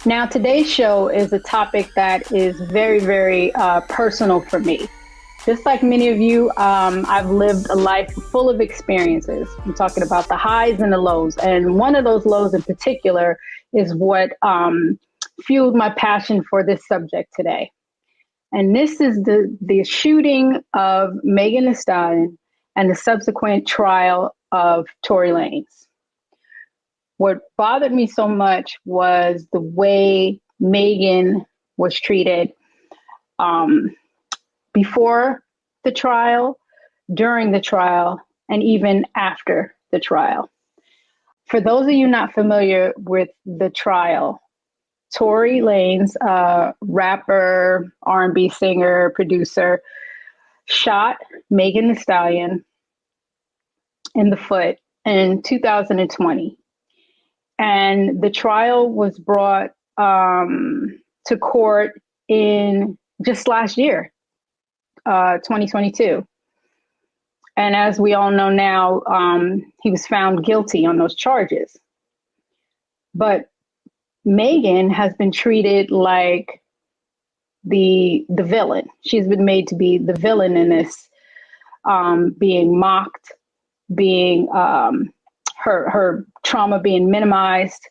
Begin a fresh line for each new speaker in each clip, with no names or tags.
Now, today's show is a topic that is very, very personal for me. Just like many of you, I've lived a life full of experiences. I'm talking about the highs and the lows. And one of those lows in particular is what fueled my passion for this subject today. And this is the shooting of Megan Thee Stallion and the subsequent trial of Tory Lanez. What bothered me so much was the way Megan was treated before the trial, during the trial, and even after the trial. For those of you not familiar with the trial, Tory Lanez, rapper, R&B singer, producer, shot Megan Thee Stallion in the foot in 2020. And the trial was brought to court in just last year, 2022. And as we all know now, he was found guilty on those charges. But Megan has been treated like the villain. She's been made to be the villain in this, being mocked, being her trauma being minimized.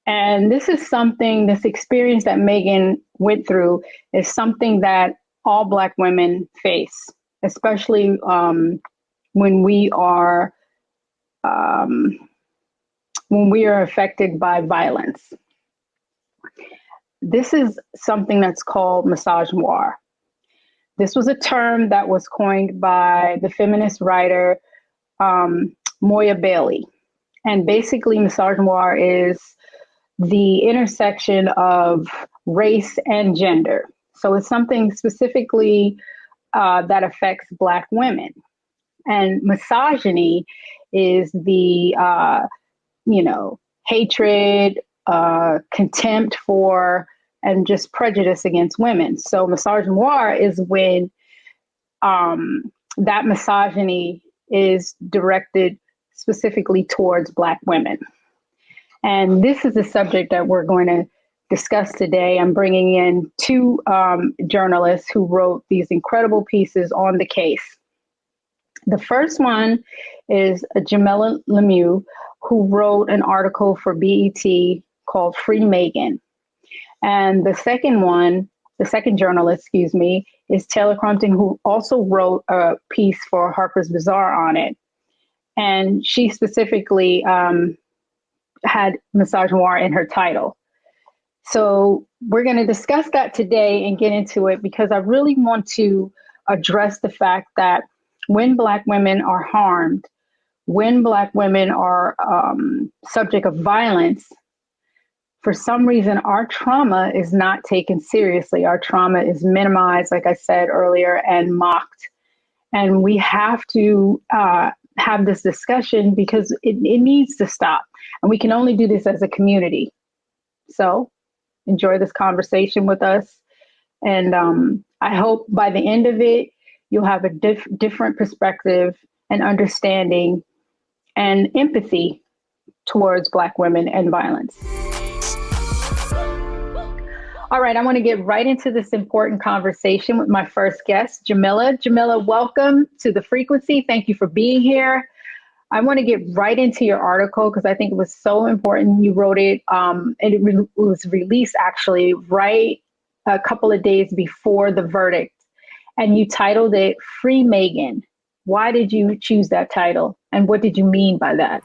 And this experience that Megan went through is something that all Black women face, especially when we are affected by violence. This is something that's called misogynoir. This was a term that was coined by the feminist writer Moya Bailey. And basically, misogynoir is the intersection of race and gender. So it's something specifically that affects Black women. And misogyny is the, hatred, contempt for, and just prejudice against women. So misogynoir is when that misogyny is directed specifically towards Black women. And this is the subject that we're going to discuss today. I'm bringing in two journalists who wrote these incredible pieces on the case. The first one is Jamilah Lemieux, who wrote an article for BET called Free Megan. And the second journalist, is Taylor Crumpton, who also wrote a piece for Harper's Bazaar on it. And she specifically had misogynoir in her title. So we're going to discuss that today and get into it because I really want to address the fact that when Black women are harmed, when Black women are subject of violence, for some reason, our trauma is not taken seriously. Our trauma is minimized, like I said earlier, and mocked. And we have to have this discussion because it needs to stop. And we can only do this as a community. So enjoy this conversation with us. And I hope by the end of it, you'll have a different perspective and understanding and empathy towards Black women and violence. All right, I want to get right into this important conversation with my first guest, Jamilah. Jamilah, welcome to The Frequency. Thank you for being here. I want to get right into your article because I think it was so important. You wrote it, and it was released actually right a couple of days before the verdict. And you titled it Free Megan. Why did you choose that title? And what did you mean by that?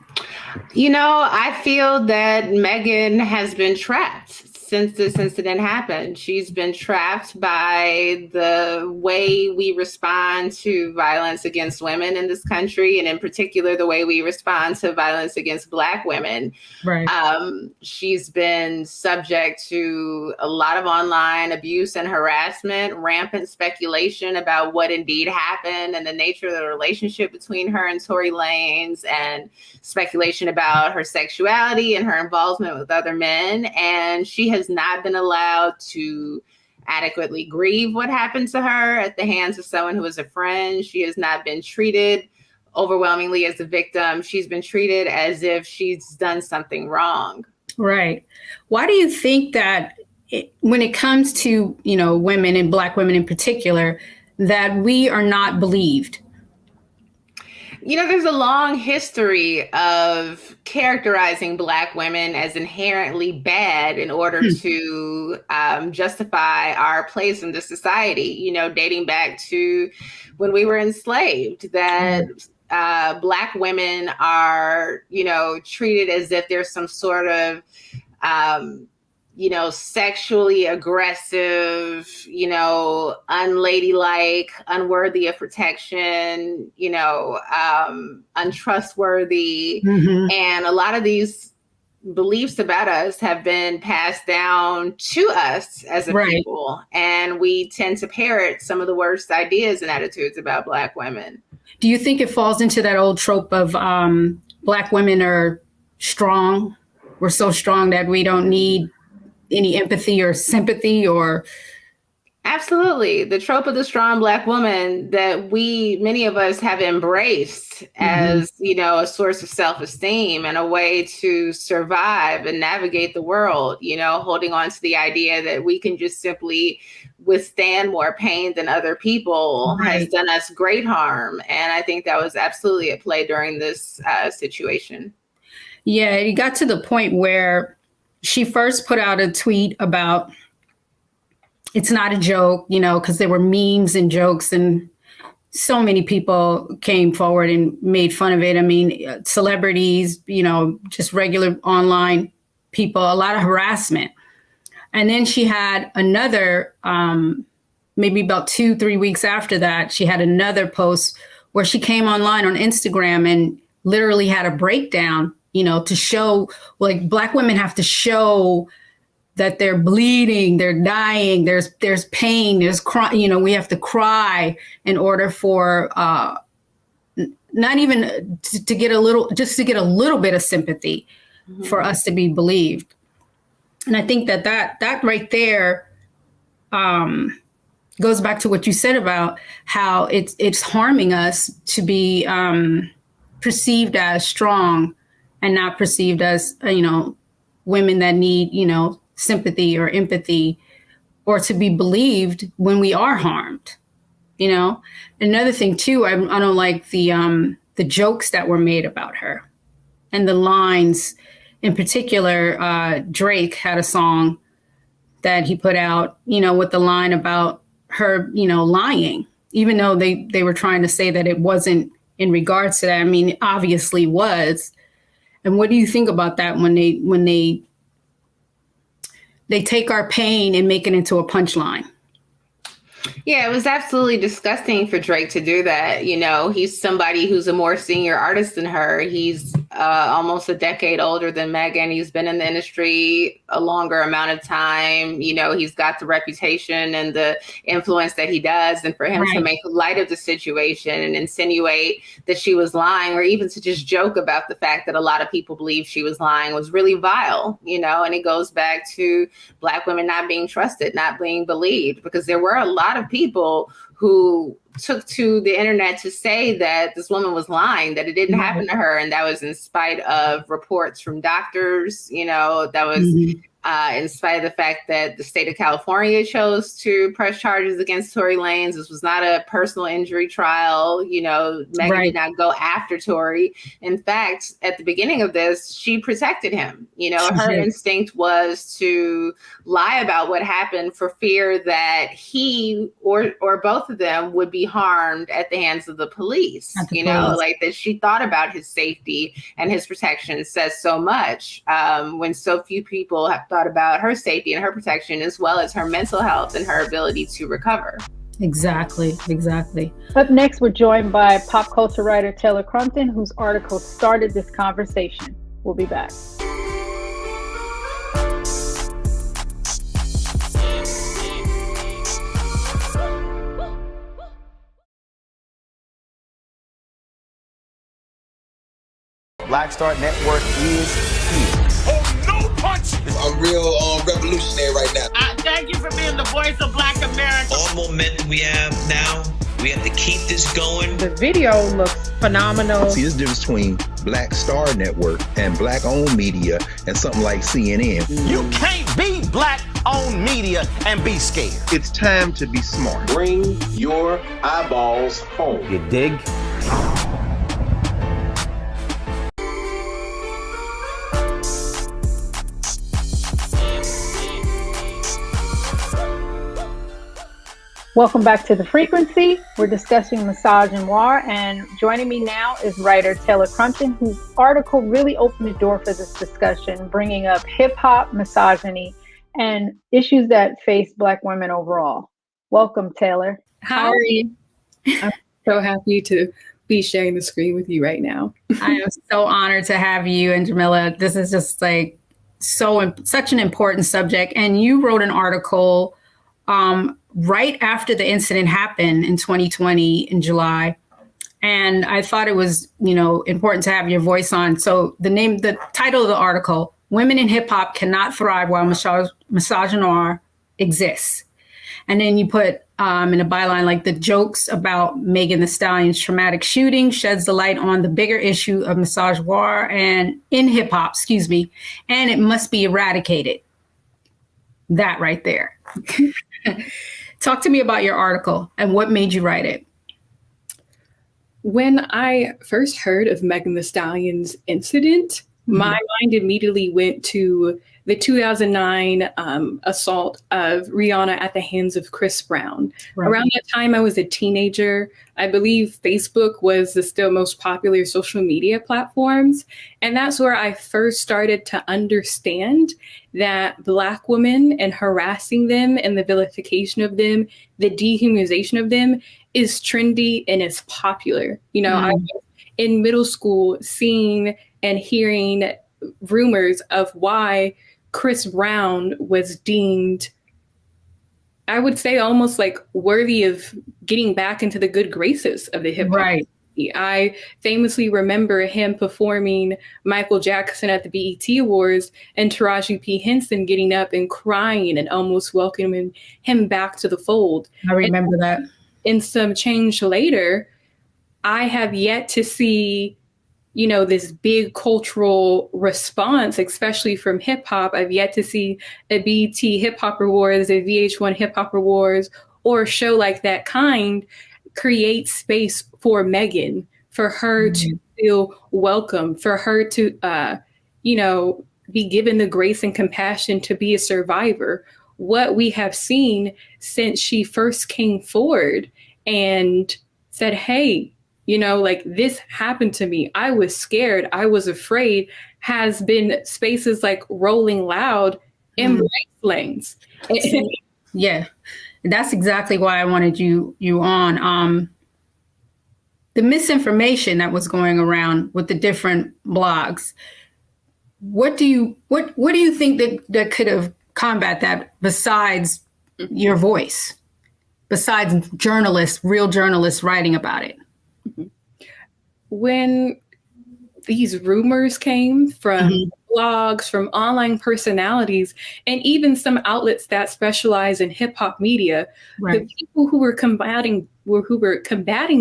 I feel that Megan has been trapped since this incident happened. She's been trapped by the way we respond to violence against women in this country, and in particular, the way we respond to violence against Black women.
Right.
She's been subject to a lot of online abuse and harassment, rampant speculation about what indeed happened and the nature of the relationship between her and Tory Lanez, and speculation about her sexuality and her involvement with other men. And she has not been allowed to adequately grieve what happened to her at the hands of someone who is a friend. She has not been treated overwhelmingly as a victim. She's been treated as if she's done something wrong.
Right. Why do you think that when it comes to, women and Black women in particular, that we are not believed?
There's a long history of characterizing Black women as inherently bad in order to justify our place in the society, dating back to when we were enslaved, that Black women are, treated as if there's some sort of sexually aggressive, unladylike, unworthy of protection, untrustworthy.
Mm-hmm.
And a lot of these beliefs about us have been passed down to us as a people. And we tend to parrot some of the worst ideas and attitudes about Black women.
Do you think it falls into that old trope of Black women are strong? We're so strong that we don't need any empathy or sympathy or...
Absolutely. The trope of the strong Black woman that many of us have embraced as, a source of self-esteem and a way to survive and navigate the world, holding on to the idea that we can just simply withstand more pain than other people has done us great harm. And I think that was absolutely at play during this situation.
Yeah, it got to the point where she first put out a tweet about it's not a joke, because there were memes and jokes and so many people came forward and made fun of it. I mean, celebrities, just regular online people, a lot of harassment. And then she had another, maybe about 2-3 weeks after that, she had another post where she came online on Instagram and literally had a breakdown, to show, like, Black women have to show that they're bleeding, they're dying, there's pain, there's cry, we have to cry in order for not even to get a little bit of sympathy for us to be believed. And I think that right there goes back to what you said about how it's harming us to be perceived as strong and not perceived as, women that need, sympathy or empathy, or to be believed when we are harmed. Another thing too, I don't like the jokes that were made about her and the lines. In particular, Drake had a song that he put out, with the line about her, lying, even though they were trying to say that it wasn't in regards to that. I mean, it obviously was. And what do you think about that when they take our pain and make it into a punchline?
Yeah, it was absolutely disgusting for Drake to do that. He's somebody who's a more senior artist than her. He's almost a decade older than Megan. He's been in the industry a longer amount of time. He's got the reputation and the influence that he does. And for him to make light of the situation and insinuate that she was lying, or even to just joke about the fact that a lot of people believe she was lying, was really vile, and it goes back to Black women not being trusted, not being believed, because there were a lot of people who took to the internet to say that this woman was lying, that it didn't happen to her. And that was in spite of reports from doctors, that was in spite of the fact that the state of California chose to press charges against Tory Lanez. This was not a personal injury trial. Megan did not go after Tory. In fact, at the beginning of this, she protected him. Her instinct was to lie about what happened for fear that he or both of them would be harmed at the hands of the police. Like that she thought about his safety and his protection says so much when so few people have thought about her safety and her protection, as well as her mental health and her ability to recover.
Exactly.
Up next, we're joined by pop culture writer Taylor Crumpton, whose article started this conversation. We'll be back.
Black Star Network is here.
Oh, no punch!
I'm real revolutionary right now.
Thank you for being the voice of Black America.
All momentum we have now
We have to keep this going.
The video looks phenomenal.
See, there's a difference between Black Star Network and Black-owned media and something like CNN.
You can't be Black-owned media and be scared.
It's time to be smart.
Bring your eyeballs home.
You dig?
Welcome back to The Frequency. We're discussing misogynoir, and joining me now is writer Taylor Crumpton, whose article really opened the door for this discussion, bringing up hip-hop, misogyny, and issues that face Black women overall. Welcome, Taylor.
How are you? I'm so happy to be sharing the screen with you right now.
I am so honored to have you and Jamilah. This is just like such an important subject. And you wrote an article right after the incident happened in 2020 in July. And I thought it was, important to have your voice on. So the title of the article, Women in Hip Hop Cannot Thrive While Misogynoir Exists. And then you put in a byline, like, the jokes about Megan Thee Stallion's traumatic shooting sheds the light on the bigger issue of misogynoir and in hip hop, and it must be eradicated. That right there. Talk to me about your article and what made you write it.
When I first heard of Megan Thee Stallion's incident, my mind immediately went to the 2009 assault of Rihanna at the hands of Chris Brown. Right. Around that time, I was a teenager. I believe Facebook was the still most popular social media platforms. And that's where I first started to understand that Black women and harassing them and the vilification of them, the dehumanization of them is trendy and is popular. I was in middle school seeing and hearing rumors of why Chris Brown was deemed, I would say, almost like worthy of getting back into the good graces of the hip hop. Right. I famously remember him performing Michael Jackson at the BET Awards and Taraji P. Henson getting up and crying and almost welcoming him back to the fold.
I remember that.
In some change later, I have yet to see this big cultural response, especially from hip hop. I've yet to see a BET Hip Hop Awards, a VH1 Hip Hop Awards, or a show like that kind create space for Megan, for her to feel welcome, for her to, be given the grace and compassion to be a survivor. What we have seen since she first came forward and said, hey, this happened to me. I was scared. I was afraid, has been spaces like Rolling Loud and Bright Lanes.
Yeah, that's exactly why I wanted you on. The misinformation that was going around with the different blogs. What do you think that could have combat that besides your voice, besides real journalists writing about it?
When these rumors came from blogs, from online personalities, and even some outlets that specialize in hip hop media, the people who were combating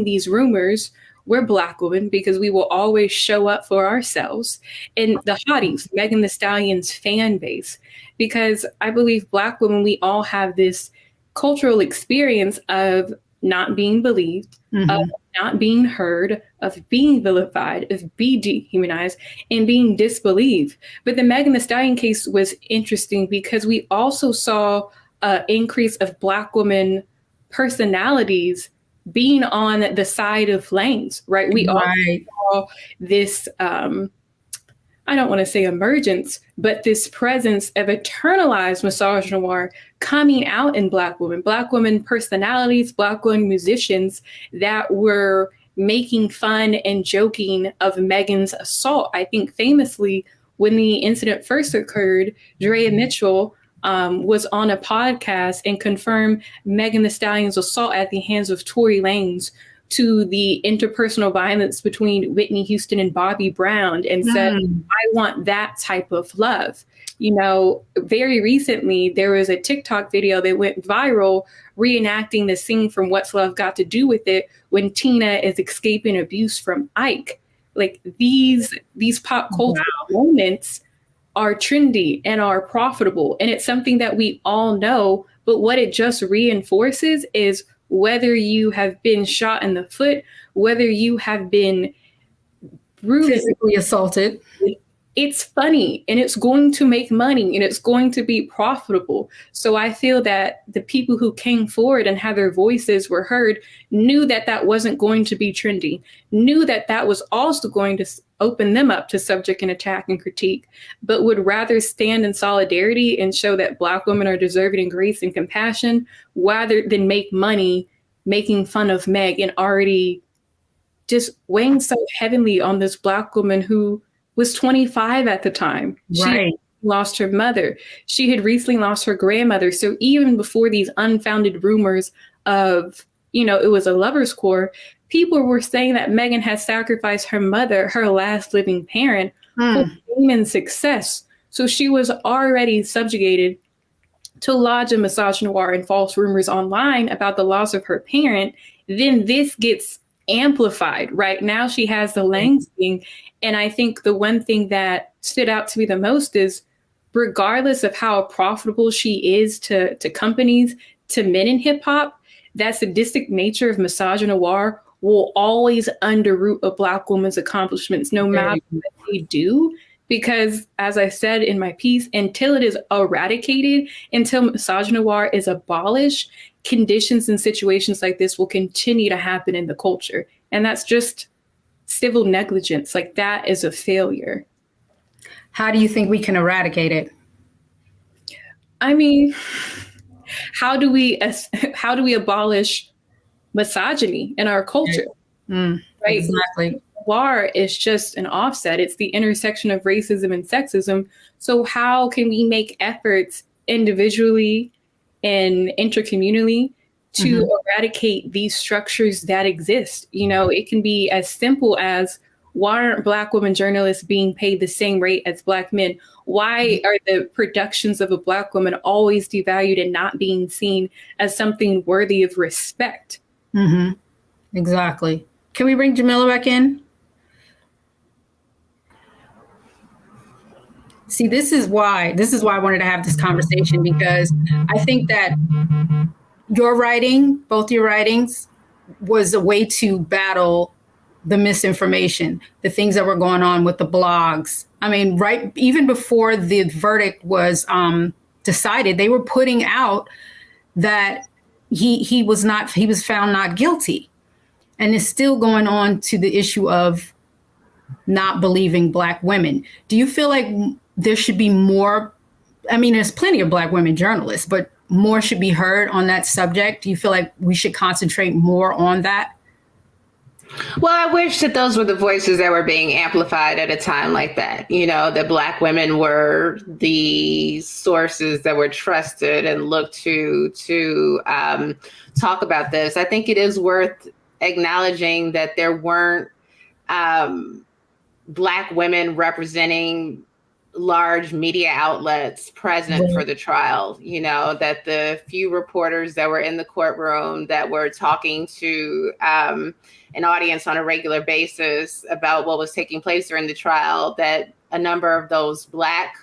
these rumors were Black women, because we will always show up for ourselves, and the hotties, Megan Thee Stallion's fan base, because I believe Black women, we all have this cultural experience of not being believed, of not being heard, of being vilified, of being dehumanized, and being disbelieved. But the Megan Thee Stallion case was interesting because we also saw an increase of Black women personalities being on the side of lanes, right? We all saw this, I don't want to say emergence, but this presence of internalized misogynoir coming out in Black women personalities, Black women musicians that were making fun and joking of Megan's assault. I think famously, when the incident first occurred, Drea Mitchell was on a podcast and confirmed Megan Thee Stallion's assault at the hands of Tory Lanez to the interpersonal violence between Whitney Houston and Bobby Brown and said, I want that type of love. You know, very recently, there was a TikTok video that went viral reenacting the scene from What's Love Got to Do with It when Tina is escaping abuse from Ike. Like these pop culture moments are trendy and are profitable. And it's something that we all know. But what it just reinforces is whether you have been shot in the foot, whether you have been
physically assaulted,
it's funny and it's going to make money and it's going to be profitable. So I feel that the people who came forward and had their voices were heard knew that that wasn't going to be trendy, knew that that was also going to open them up to subject and attack and critique, but would rather stand in solidarity and show that Black women are deserving of grace and compassion rather than make money making fun of Meg and already just weighing so heavily on this Black woman who was 25 at the time. She lost her mother. She had recently lost her grandmother. So even before these unfounded rumors of, you know, it was a lover's quarrel, people were saying that Megan had sacrificed her mother, her last living parent, for fame and success. So she was already subjugated to lodge a misogynoir and false rumors online about the loss of her parent. Then this gets amplified. Right now she has the Langsing. And I think the one thing that stood out to me the most is regardless of how profitable she is to companies, to men in hip hop, that sadistic nature of misogynoir will always underroot a Black woman's accomplishments, no matter what they do. Because as I said in my piece, until it is eradicated, until misogynoir is abolished, conditions and situations like this will continue to happen in the culture. And that's just civil negligence. Like that is a failure.
How do you think we can eradicate it?
I mean, how do we abolish misogyny in our culture?
Right? Exactly.
War is just an offset. It's the intersection of racism and sexism. So how can we make efforts individually and intercommunally to eradicate these structures that exist? You know, it can be as simple as, why aren't Black women journalists being paid the same rate as Black men? Why are the productions of a Black woman always devalued and not being seen as something worthy of respect?
Exactly. Can we bring Jamilah back in? See, this is why I wanted to have this conversation, because I think that your writing, both your writings, was a way to battle the misinformation, the things that were going on with the blogs. I mean, right, even before the verdict was decided, they were putting out that he was found not guilty. And it's still going on to the issue of not believing Black women. Do you feel like there should be more? I mean, there's plenty of Black women journalists, but more should be heard on that subject. Do you feel like we should concentrate more on that?
Well, I wish that those were the voices that were being amplified at a time like that. You know, that Black women were the sources that were trusted and looked to talk about this. I think it is worth acknowledging that there weren't Black women representing large media outlets present for the trial. You know, that the few reporters that were in the courtroom that were talking to an audience on a regular basis about what was taking place during the trial, that a number of those Black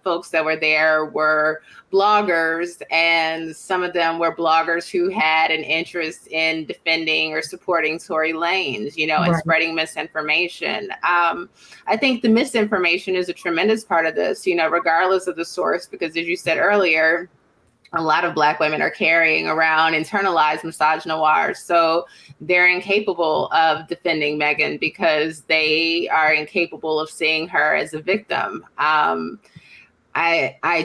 folks that were there were bloggers, and some of them were bloggers who had an interest in defending or supporting Tory Lanez, you know, and spreading misinformation. I think the misinformation is a tremendous part of this, you know, regardless of the source, because as you said earlier, a lot of Black women are carrying around internalized misogynoir. So they're incapable of defending Megan because they are incapable of seeing her as a victim. I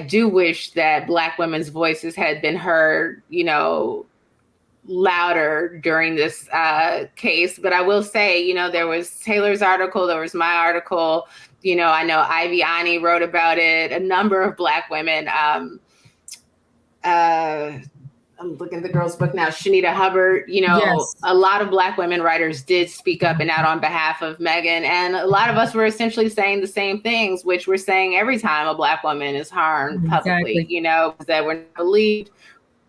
do wish that Black women's voices had been heard, you know, louder during this case. But I will say, you know, there was Taylor's article, there was my article, you know, I know Ivy Ani wrote about it, a number of Black women. I'm looking at the girl's book now, Shanita Hubbard,
Yes.
a lot of Black women writers did speak up and out on behalf of Megan. And a lot of us were essentially saying the same things, which we're saying every time a Black woman is harmed publicly, that we're not believed,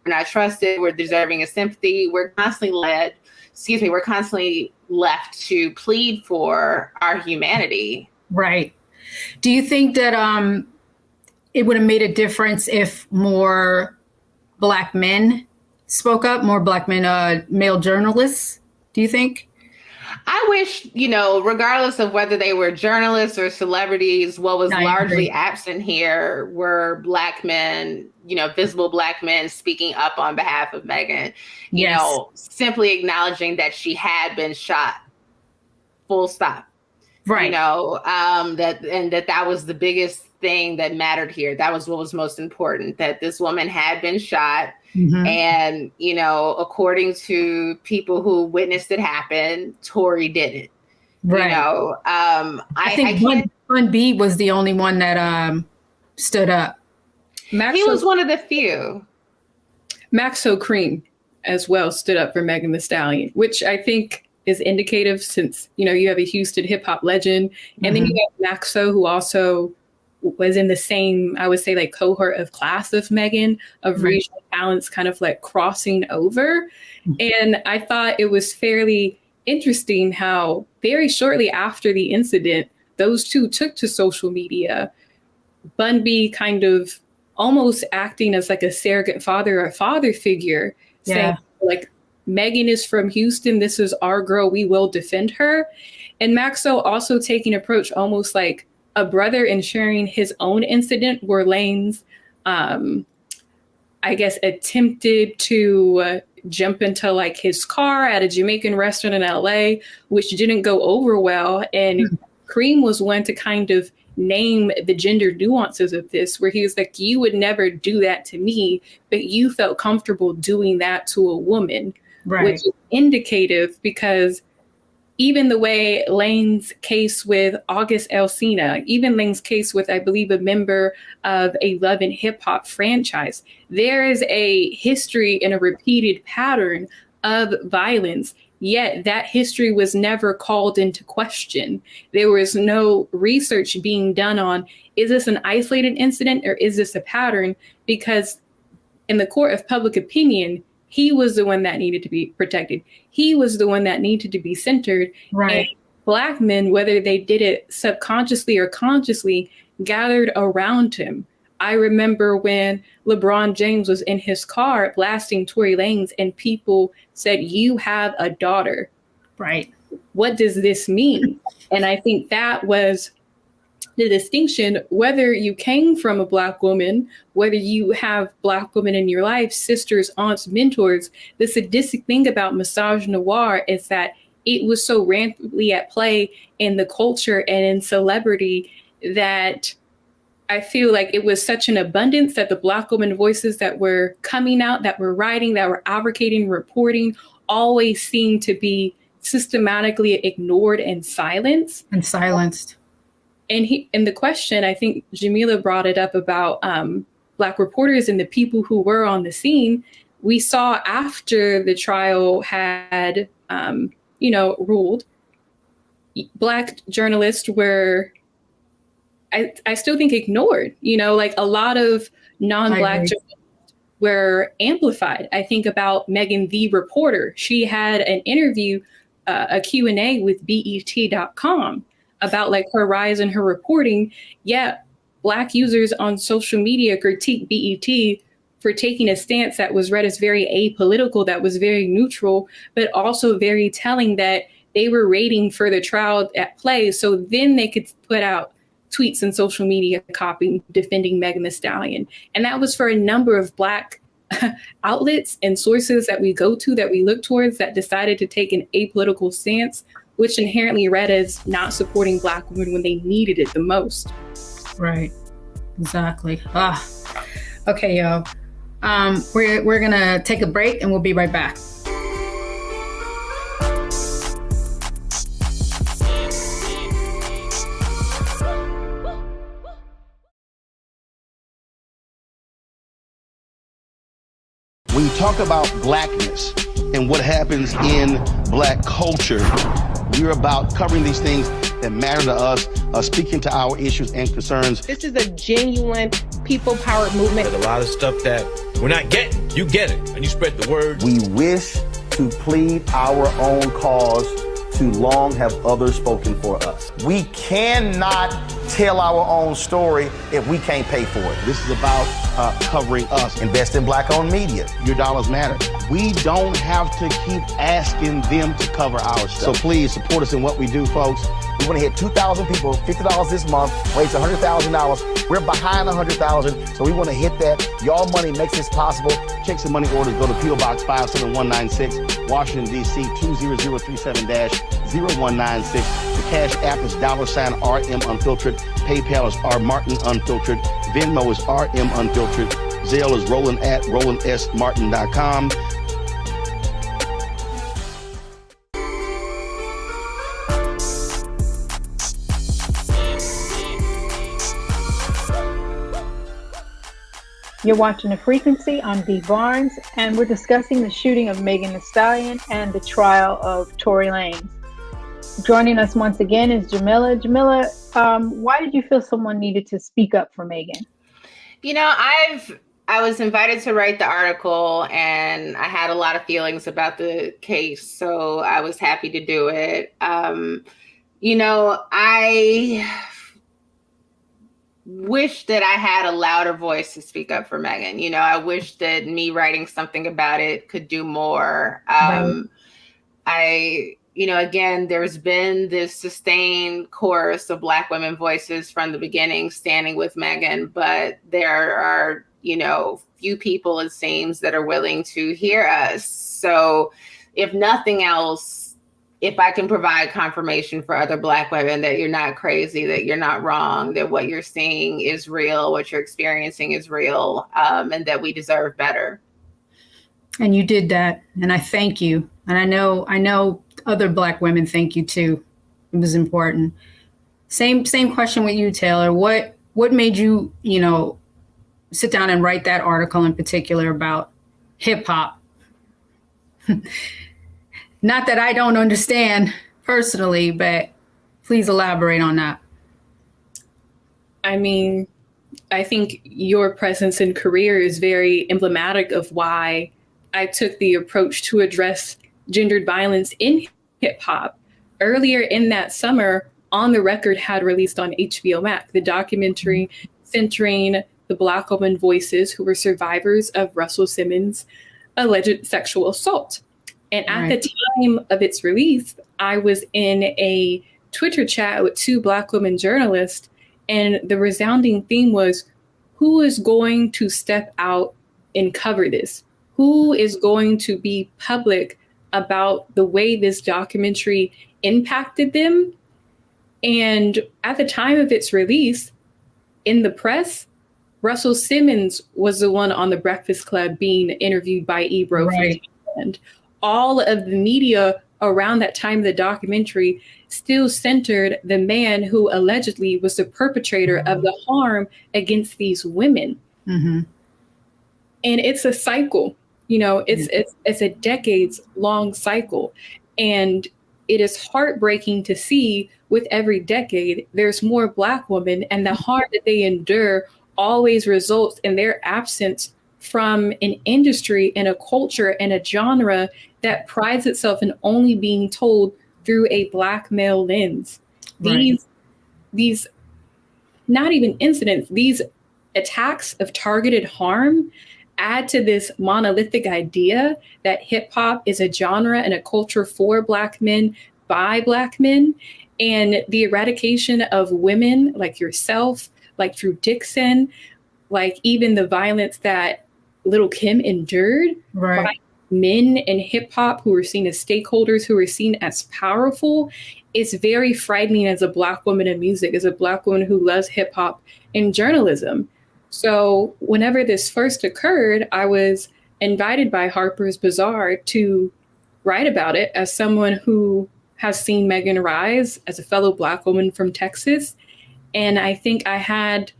we're not trusted, we're deserving of sympathy. We're constantly left to plead for our humanity.
Right. Do you think that it would have made a difference if more Black men spoke up, more Black men, male journalists, do you think?
I wish, regardless of whether they were journalists or celebrities, what was largely absent here were Black men, visible Black men speaking up on behalf of Megan, simply acknowledging that she had been shot, full stop.
Right.
That was the biggest thing that mattered here. That was what was most important, that this woman had been shot. Mm-hmm. And, according to people who witnessed it happen, Tory did it.
Right.
I
think Bun B was the only one that stood up.
He was one of the few.
Maxo Cream as well stood up for Megan Thee Stallion, which I think is indicative since, you have a Houston hip hop legend. And then you have Maxo, who also was in the same, I would say, like cohort of class of Megan, of racial talents kind of like crossing over. And I thought it was fairly interesting how very shortly after the incident, those two took to social media, Bun B kind of almost acting as like a surrogate father or a father figure, saying like, Megan is from Houston. This is our girl. We will defend her. And Maxo also taking approach almost like a brother and sharing his own incident where Lanez, I guess, attempted to jump into like his car at a Jamaican restaurant in LA, which didn't go over well. And Cream was one to kind of name the gender nuances of this, where he was like, you would never do that to me, but you felt comfortable doing that to a woman. Right. Which is indicative, because even the way Lane's case with August Alsina, even Lane's case with, I believe, a member of a Love and Hip Hop franchise, there is a history and a repeated pattern of violence, yet that history was never called into question. There was no research being done on, is this an isolated incident or is this a pattern? Because in the court of public opinion, he was the one that needed to be protected. He was the one that needed to be centered.
Right.
And Black men, whether they did it subconsciously or consciously, gathered around him. I remember when LeBron James was in his car blasting Tory Lanez and people said, you have a daughter.
Right.
What does this mean? And I think that was the distinction, whether you came from a Black woman, whether you have Black women in your life, sisters, aunts, mentors. The sadistic thing about misogynoir is that it was so rampantly at play in the culture and in celebrity that I feel like it was such an abundance that the Black woman voices that were coming out, that were writing, that were advocating, reporting, always seemed to be systematically ignored and silenced. And the question, I think Jamilah brought it up about Black reporters and the people who were on the scene. We saw after the trial had, ruled, Black journalists were, I still think, ignored. Like a lot of non-Black journalists were amplified. I think about Megan, the reporter. She had an interview, a Q&A with BET.com. about like her rise in her reporting, yet Black users on social media critique BET for taking a stance that was read as very apolitical, that was very neutral, but also very telling that they were waiting for the trial at play so then they could put out tweets and social media copy defending Megan Thee Stallion. And that was for a number of Black outlets and sources that we go to, that we look towards, that decided to take an apolitical stance, which inherently read as not supporting Black women when they needed it the most.
Right. Exactly. Okay, y'all. We're gonna take a break and we'll be right back.
We talk about blackness and what happens in black culture, we're about covering these things that matter to us, speaking to our issues and concerns.
This is a genuine people-powered movement.
There's a lot of stuff that we're not getting. You get it, and you spread the word.
We wish to plead our own cause. Too long have others spoken for us.
We cannot tell our own story if we can't pay for it. This is about covering us.
Invest in black-owned media.
Your dollars matter. We don't have to keep asking them to cover our stuff. So please support us in what we do, folks.
We want to hit 2,000 people, $50 this month, raise $100,000. We're behind 100,000, so we want to hit that. Y'all money makes this possible.
Checks and money orders go to P.O. Box 57196, Washington, D.C. 20037-0196. The Cash App is $RM Unfiltered. PayPal is R Martin Unfiltered. Venmo is RM Unfiltered. Zelle is Roland at RolandSMartin.com.
You're watching The Frequency. I'm Dee Barnes, and we're discussing the shooting of Meg Thee Stallion and the trial of Tory Lanez. Joining us once again is Jamilah. Jamilah, why did you feel someone needed to speak up for Megan?
You know, I was invited to write the article, and I had a lot of feelings about the case, so I was happy to do it. You know, I wish that I had a louder voice to speak up for Megan. You know, I wish that me writing something about it could do more. You know, again, there's been this sustained chorus of Black women voices from the beginning standing with Megan, but there are, you know, few people, it seems, that are willing to hear us. So if nothing else, if I can provide confirmation for other Black women that you're not crazy, that you're not wrong, that what you're seeing is real, what you're experiencing is real, and that we deserve better.
And you did that, and I thank you. And I know other Black women thank you too. It was important. Same question with you, Taylor. What made you, you know, sit down and write that article in particular about hip hop? Not that I don't understand personally, but please elaborate on that.
I mean, I think your presence and career is very emblematic of why I took the approach to address gendered violence in hip hop. Earlier in that summer, On the Record had released on HBO Max the documentary centering the Black women voices who were survivors of Russell Simmons' alleged sexual assault. And at the time of its release, I was in a Twitter chat with two Black women journalists, and the resounding theme was, who is going to step out and cover this? Who is going to be public about the way this documentary impacted them? And at the time of its release, in the press, Russell Simmons was the one on the Breakfast Club being interviewed by Ebro.
Right.
And all of the media around that time of the documentary still centered the man who allegedly was the perpetrator of the harm against these women.
Mm-hmm.
And it's a cycle, you know, it's a decades long cycle. And it is heartbreaking to see with every decade, there's more Black women, and the harm that they endure always results in their absence from an industry and a culture and a genre that prides itself in only being told through a Black male lens.
Right.
These not even incidents, these attacks of targeted harm add to this monolithic idea that hip hop is a genre and a culture for Black men by Black men. And the eradication of women like yourself, like Drew Dixon, like even the violence that Lil' Kim endured by men in hip hop who were seen as stakeholders, who were seen as powerful, is very frightening as a Black woman in music, as a Black woman who loves hip hop and journalism. So whenever this first occurred, I was invited by Harper's Bazaar to write about it as someone who has seen Megan rise as a fellow Black woman from Texas. And I think I had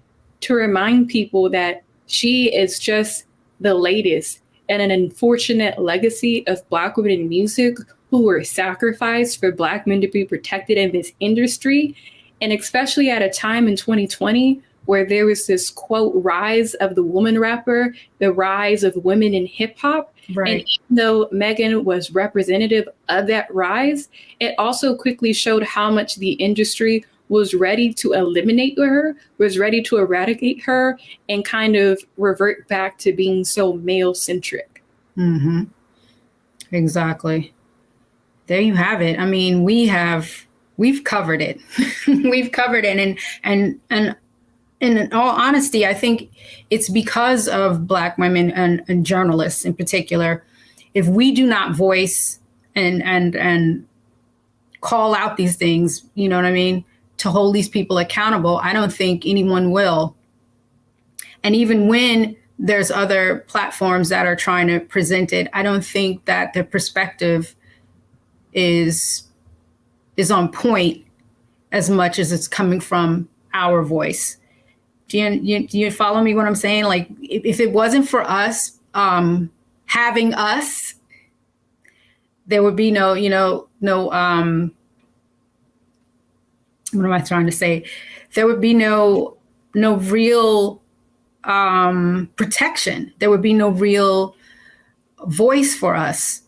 to remind people that she is just the latest and an unfortunate legacy of Black women in music who were sacrificed for Black men to be protected in this industry. And especially at a time in 2020 where there was this, quote, rise of the woman rapper, the rise of women in hip hop.
Right.
And even though Megan was representative of that rise, it also quickly showed how much the industry was ready to eliminate her, was ready to eradicate her, and kind of revert back to being so male-centric.
Mm-hmm. Exactly. There you have it. I mean, we've covered it. We've covered it. And in all honesty, I think it's because of Black women and journalists in particular. If we do not voice and call out these things, you know what I mean, to hold these people accountable, I don't think anyone will. And even when there's other platforms that are trying to present it, I don't think that the perspective is on point as much as it's coming from our voice. Do you follow me what I'm saying? Like, if it wasn't for us having us, there would be no what am I trying to say? There would be no real protection. There would be no real voice for us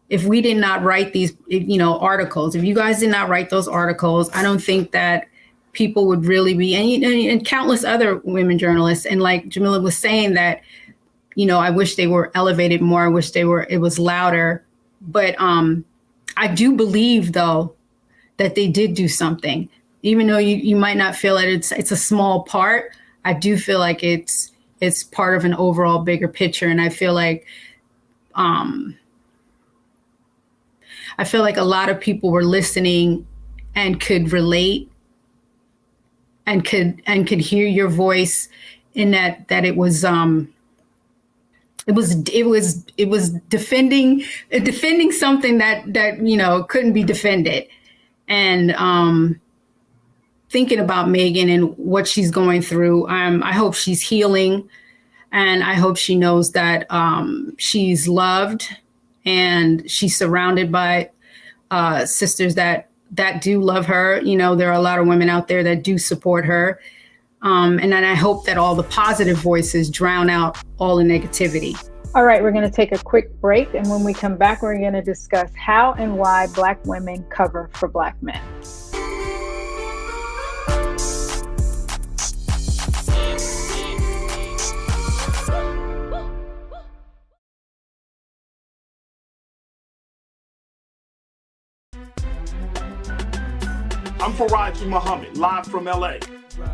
if we did not write these, articles. If you guys did not write those articles, I don't think that people would really be, and countless other women journalists. And like Jamilah was saying that, I wish they were elevated more. I wish it was louder. But I do believe, though, that they did do something. Even though you might not feel it, it's a small part. I do feel like it's part of an overall bigger picture. And I feel like a lot of people were listening and could relate and could hear your voice in that it was defending something that couldn't be defended. And thinking about Megan and what she's going through, I hope she's healing, and I hope she knows that she's loved and she's surrounded by sisters that do love her. There are a lot of women out there that do support her. And then I hope that all the positive voices drown out all the negativity.
All right, we're going to take a quick break. And when we come back, we're going to discuss how and why Black women cover for Black men.
I'm Faraji Muhammad, live from LA.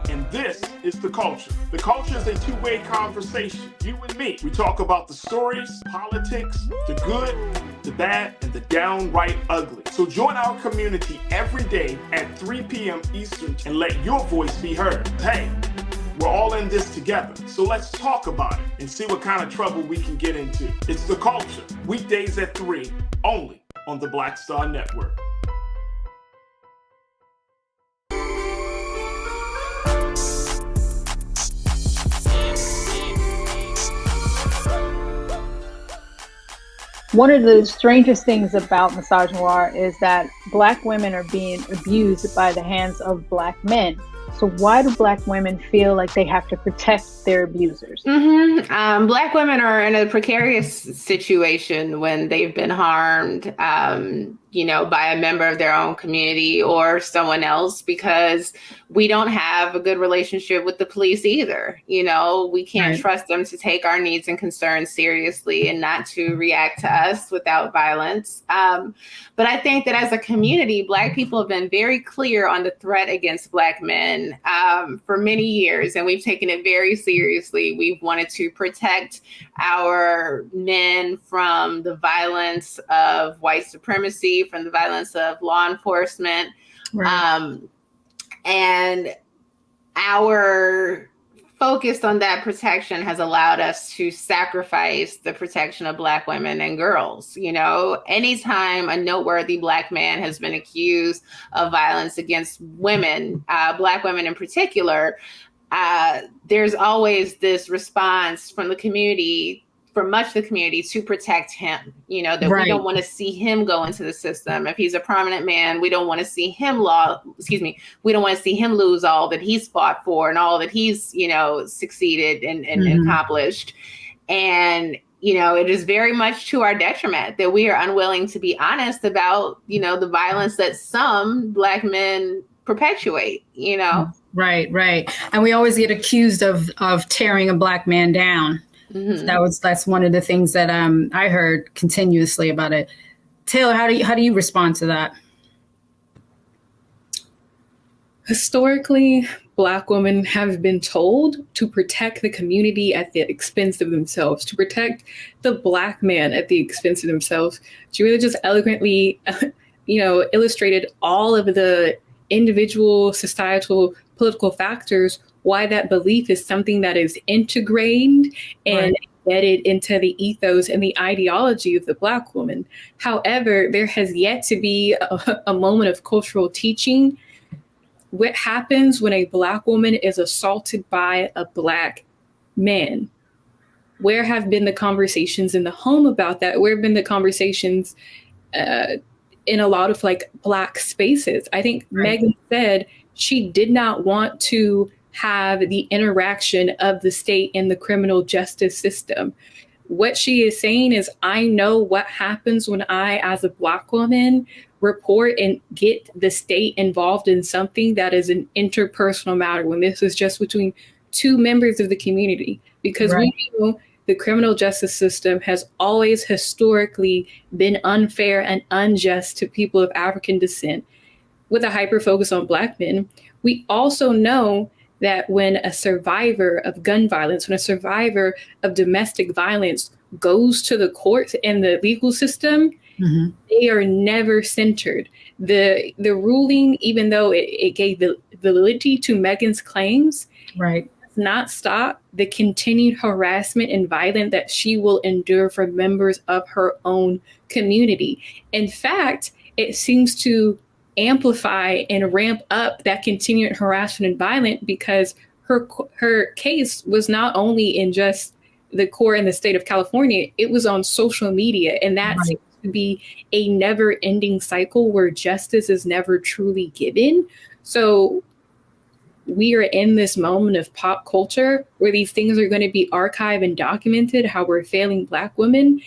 And this is The Culture. The Culture is a two-way conversation. You and me. We talk about the stories, politics, the good, the bad, and the downright ugly. So join our community every day at 3 p.m. Eastern and let your voice be heard. Hey, we're all in this together. So let's talk about it and see what kind of trouble we can get into. It's The Culture, weekdays at 3, only on the Black Star Network.
One of the strangest things about misogynoir is that Black women are being abused by the hands of Black men. So why do Black women feel like they have to protect their abusers?
Black women are in a precarious situation when they've been harmed, by a member of their own community or someone else, because we don't have a good relationship with the police either. We can't trust them to take our needs and concerns seriously and not to react to us without violence. But I think that as a community, Black people have been very clear on the threat against Black men for many years, and we've taken it very seriously. We've wanted to protect our men from the violence of white supremacy, from the violence of law enforcement. Right. And our focus on that protection has allowed us to sacrifice the protection of Black women and girls. Anytime a noteworthy Black man has been accused of violence against women, Black women in particular, there's always this response from the community for much of the community to protect him, you know, that we don't want to see him go into the system. If he's a prominent man, we don't want to see him we don't want to see him lose all that he's fought for and all that he's, you know, succeeded and accomplished. And, you know, it is very much to our detriment that we are unwilling to be honest about, you know, the violence that some Black men perpetuate, you know?
Right. And we always get accused of tearing a Black man down. So that's one of the things that I heard continuously about it. Taylor, how do you respond to that?
Historically, Black women have been told to protect the community at the expense of themselves, to protect the Black man at the expense of themselves. She really just eloquently, you know, illustrated all of the individual, societal, political factors, why that belief is something that is integrated and embedded into the ethos and the ideology of the Black woman. However, there has yet to be a moment of cultural teaching. What happens when a Black woman is assaulted by a Black man? Where have been the conversations in the home about that? Where have been the conversations in a lot of like Black spaces? I think Megan said she did not want to have the interaction of the state and the criminal justice system. What she is saying is, I know what happens when I, as a Black woman, report and get the state involved in something that is an interpersonal matter, when this is just between two members of the community. Because we know the criminal justice system has always historically been unfair and unjust to people of African descent, with a hyper focus on Black men. We also know that when a survivor of gun violence, when a survivor of domestic violence goes to the courts and the legal system, they are never centered. The ruling, even though it gave validity to Megan's claims, does not stop the continued harassment and violence that she will endure from members of her own community. In fact, it seems to amplify and ramp up that continued harassment and violence, because her case was not only in just the court in the state of California, it was on social media. And that seems to be a never ending cycle where justice is never truly given. So we are in this moment of pop culture where these things are going to be archived and documented, how we're failing Black women.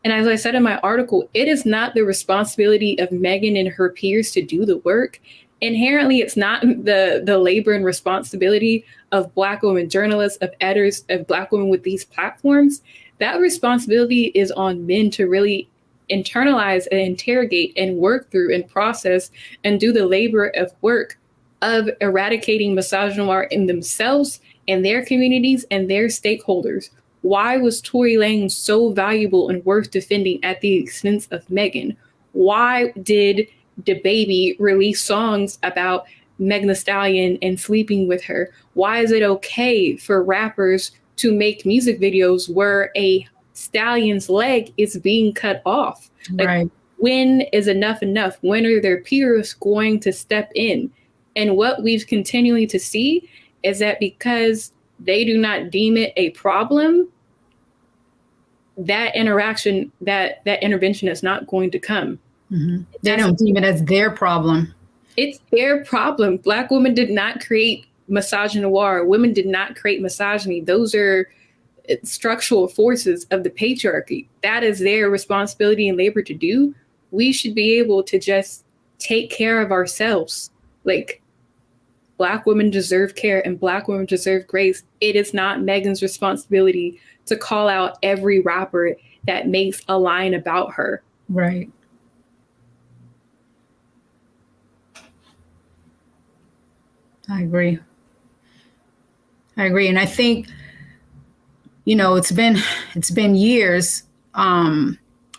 And as I said in my article, it is not the responsibility of Megan and her peers to do the work. Inherently, it's not the labor and responsibility of Black women journalists, of editors, of Black women with these platforms. That responsibility is on men to really internalize and interrogate and work through and process and do the labor of work of eradicating misogynoir in themselves and their communities and their stakeholders. Why was Tory Lanez so valuable and worth defending at the expense of Megan? Why did DaBaby release songs about Meg Thee Stallion and sleeping with her? Why is it okay for rappers to make music videos where a stallion's leg is being cut off? Like, when is enough enough? When are their peers going to step in? And what we've continually to see is that because they do not deem it a problem, that interaction, that intervention is not going to come.
They don't deem it as their problem.
It's their problem. Black women did not create misogynoir. Women did not create misogyny. Those are structural forces of the patriarchy. That is their responsibility and labor to do. We should be able to just take care of ourselves. Like, Black women deserve care and Black women deserve grace. It is not Megan's responsibility to call out every rapper that makes a line about her.
Right. I agree. And I think, you know, it's been years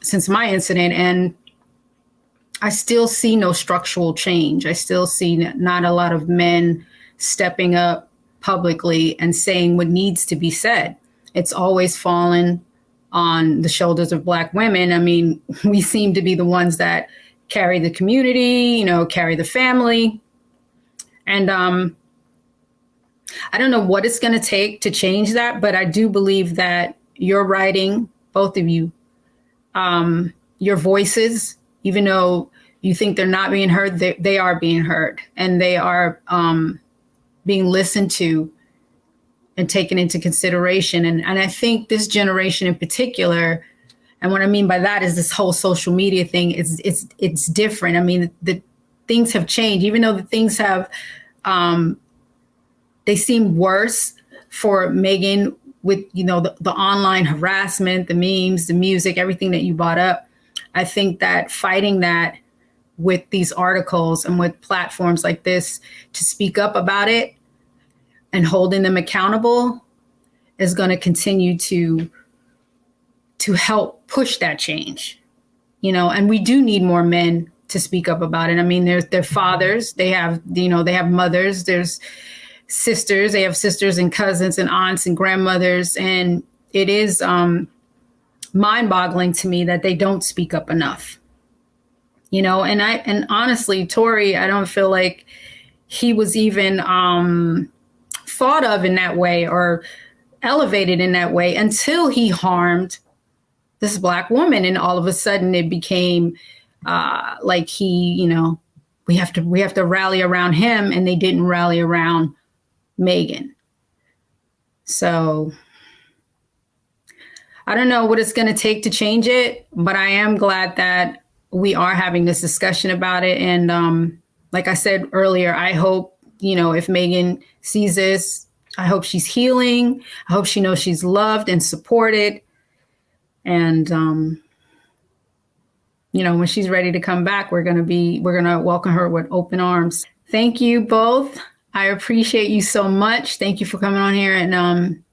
since my incident, and I still see no structural change. I still see not a lot of men stepping up publicly and saying what needs to be said. It's always fallen on the shoulders of Black women. I mean, we seem to be the ones that carry the community, you know, carry the family. And I don't know what it's going to take to change that, but I do believe that your writing both of you, your voices, even though you think they're not being heard, they are being heard, and they are being listened to and taken into consideration. And I think this generation in particular, and what I mean by that is this whole social media thing, it's different. I mean, the things have changed, even though the things have, they seem worse for Megan with, the online harassment, the memes, the music, everything that you brought up. I think that fighting that with these articles and with platforms like this to speak up about it and holding them accountable is going to continue to help push that change, and we do need more men to speak up about it. I mean, they're fathers, they have mothers, there's sisters, they have sisters and cousins and aunts and grandmothers. And it is mind-boggling to me that they don't speak up enough, and honestly, Tory, I don't feel like he was even thought of in that way or elevated in that way until he harmed this Black woman. And all of a sudden it became like he, we have to rally around him, and they didn't rally around Megan. So I don't know what it's going to take to change it, but I am glad that we are having this discussion about it. And like I said earlier, I hope, if Megan sees this, I hope she's healing. I hope she knows she's loved and supported. And, when she's ready to come back, we're going to welcome her with open arms. Thank you both. I appreciate you so much. Thank you for coming on here and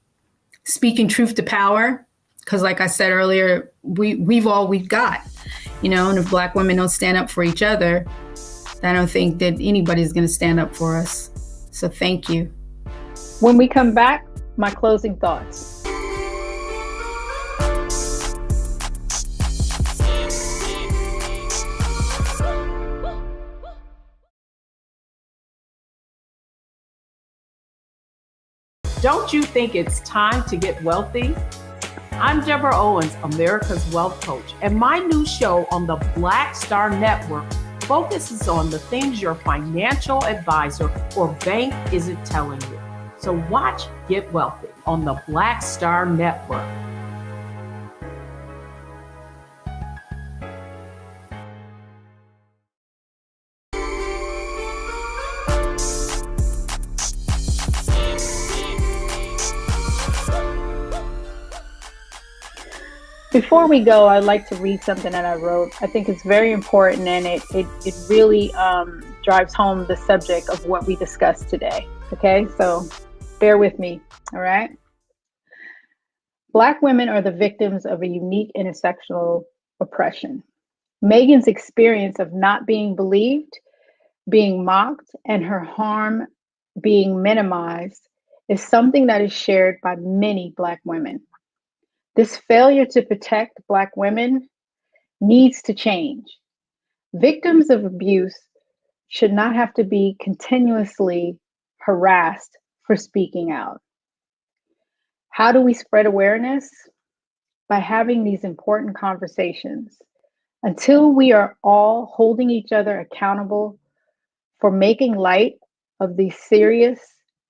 speaking truth to power. Because like I said earlier, we've all we've got, and if Black women don't stand up for each other, I don't think that anybody's going to stand up for us. So thank you.
When we come back, my closing thoughts.
Don't you think it's time to get wealthy? I'm Deborah Owens, America's Wealth Coach, and my new show on the Black Star Network focuses on the things your financial advisor or bank isn't telling you. So watch Get Wealthy on the Black Star Network.
Before we go, I'd like to read something that I wrote. I think it's very important, and it really drives home the subject of what we discussed today. Okay, so bear with me, all right? Black women are the victims of a unique intersectional oppression. Megan's experience of not being believed, being mocked, and her harm being minimized is something that is shared by many Black women. This failure to protect Black women needs to change. Victims of abuse should not have to be continuously harassed for speaking out. How do we spread awareness? By having these important conversations. Until we are all holding each other accountable for making light of these serious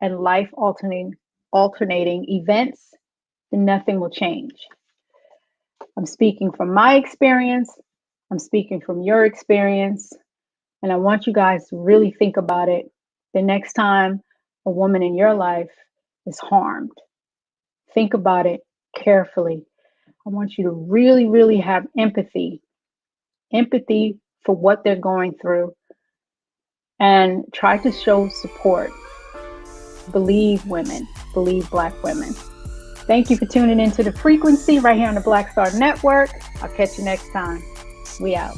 and life-alternating events, then nothing will change. I'm speaking from my experience. I'm speaking from your experience. And I want you guys to really think about it the next time a woman in your life is harmed. Think about it carefully. I want you to really, really have empathy for what they're going through, and try to show support. Believe women, believe Black women. Thank you for tuning into The Frequency right here on the Black Star Network. I'll catch you next time. We out.